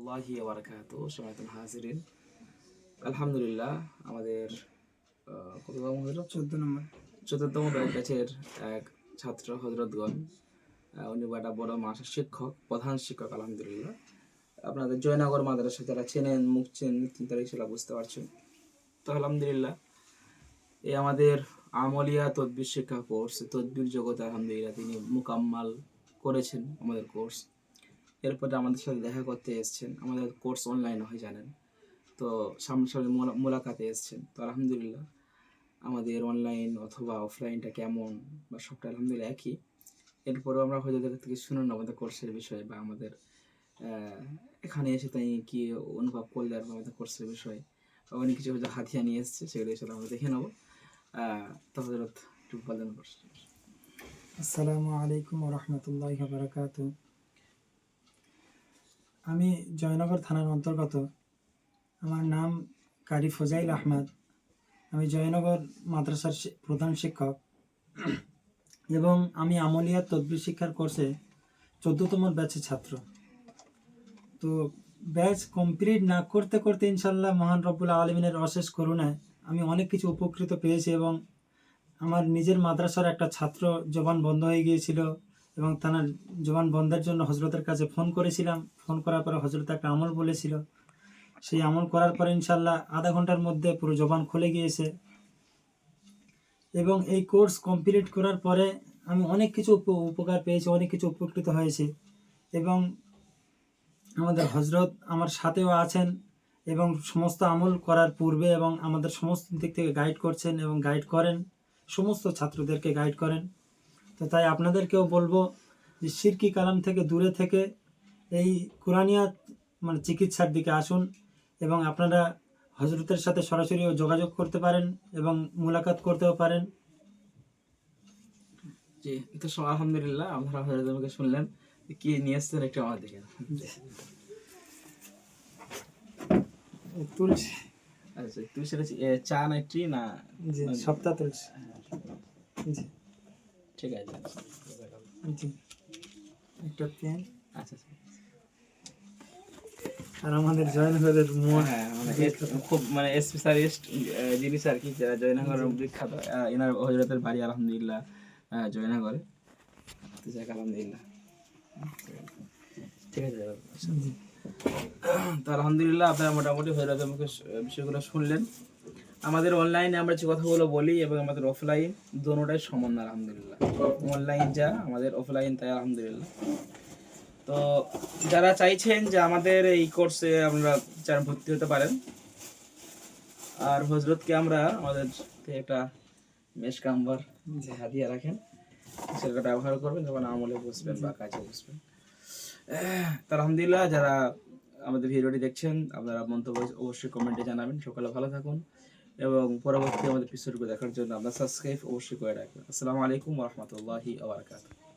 রহমতুল্লাহি ওয়া বারাকাতুহু। সম্মানিত হাজিরিন, আলহামদুলিল্লাহ আমাদের কততম হলো 14তম ব্যাচের এক ছাত্র হযরতগণ, উনি একটা বড় মাদ্রাসার শিক্ষক, প্রধান শিক্ষক। আলহামদুলিল্লাহ আপনাদের জয়নগর মাদ্রাসা যারা চেনেন, মুখ চেনেন তারা সেটা বুঝতে পারছেন। তো আলহামদুলিল্লাহ এই আমাদের আমলিয়া তদবির শিক্ষা কোর্স, তদবির জগতে আলহামদুলিল্লাহ তিনি মুকাম্মাল করেছেন আমাদের কোর্স। এরপরে আমাদের সাথে দেখা করতে এসেছেন। আমাদের কোর্স অনলাইন হয় জানেন, তো সামনাসামনি মোলাকাতে এসেছেন। তো আলহামদুলিল্লাহ আমাদের অনলাইন অথবা অফলাইনটা কেমন বা সবটা আলহামদুলিল্লাহ একই। এরপরেও আমরা হয়তো থেকে শুনুন আমাদের কোর্সের বিষয়ে বা আমাদের এখানে এসে তাই কি অনুভব করলে আর আমাদের কোর্সের বিষয়ে অনেক কিছু হয়তো হাতিয়া নিয়ে এসছে, সেগুলো এসে আমরা দেখে নেবো। তো হযরত একটু বলেন। আসসালামু আলাইকুম ওয়া রাহমাতুল্লাহি ওয়া বারাকাতুহু। আমি জয়নগর থানার অন্তর্গত। আমার নাম কারি ফজাইল আহমদ। আমি জয়নগর মাদ্রাসার প্রধান শিক্ষক এবং আমি আমলিয়াত তদবির শিক্ষার কোর্সে 14তম ব্যাচের ছাত্র। তো ব্যাচ কমপ্লিট না করতে করতে ইনশাল্লাহ মহান রব্বুল আলমিনের অশেষ করুণায় আমি অনেক কিছু উপকৃত পেয়েছি এবং আমার নিজের মাদ্রাসার একটা ছাত্র জবান বন্ধ হয়ে গিয়েছিল এবং তার জবান বন্ধের জন্য হজরতের কাছে ফোন করেছিলাম। ফোন করার পরে হজরত একটা আমল বলেছিল, সেই আমল করার পরে ইনশাল্লাহ আধা ঘন্টার মধ্যে পুরো জবান খুলে গিয়েছে। এবং এই কোর্স কমপ্লিট করার পরে আমি অনেক কিছু উপকার পেয়েছি, অনেক কিছু উপকৃত হয়েছি। এবং আমাদের হজরত আমার সাথেও আছেন এবং সমস্ত আমল করার পূর্বে এবং আমাদের সমস্ত দিক থেকে গাইড করছেন এবং গাইড করেন, সমস্ত ছাত্রদেরকে গাইড করেন। তো তাই আপনাদেরকেও বলবো যে শিরকি কালাম থেকে দূরে থেকে এই কুরআনিয়াত চিকিৎসার দিকে আসুন এবং আপনারা হজরতের সাথে সরাসরিও যোগাযোগ করতে পারেন এবং মুলাকাত করতেও পারেন। জি, তো আলহামদুলিল্লাহ আপনারা হযরতকে শুনলেন, কি নিয়ে এসেছেন একটু আমার দিকে। তুলসী। আচ্ছা, তুলসীটা চা না ট্রি না? জি, সপ্তাহ তুলসী। জি, ঠিক আছে। জি, একটা পেন। আচ্ছা, আর আমাদের জয়নগরের খুব স্পেশালিস্ট জিনিস আর কি, যারা জয়নগরের বিখ্যাত। এনার হযরতের বাড়ি আলহামদুলিল্লাহ জয়নগরে। তো যাক আলহামদুলিল্লাহ, ঠিক আছে। তো আলহামদুলিল্লাহ আপনারা মোটামুটি হযরতের মুখে বিষয়গুলো শুনলেন। আমাদের অনলাইনে আমরা যে কথাগুলো বলি এবং আমাদের অফলাইন দোনোটাই সমান আলহামদুলিল্লাহ। অনলাইন যা, আমাদের অফলাইন তাই আলহামদুলিল্লাহ। তো যারা চাইছেন যে আমাদের এই কোর্সে আমরা ভর্তি হতে পারেন, আর হযরতকে আমরা আমাদের একটা মেশ কাম্বার হাদিয়া রাখেন, সেটা ব্যবহার করবেন যখন আমলে বসবেন বা কাজে বসবেন। তো আলহামদুলিল্লাহ যারা আমাদের ভিডিওটি দেখছেন আপনারা মন্তব্য অবশ্যই কমেন্টে জানাবেন। সকালে ভালো থাকুন এবং পরবর্তী আমাদের এপিসোডগুলো দেখার জন্য আপনারা সাবস্ক্রাইব অবশ্যই করে রাখবেন। আসসালামু আলাইকুম ওয়া রাহমাতুল্লাহি ওয়া বারাকাতুহু।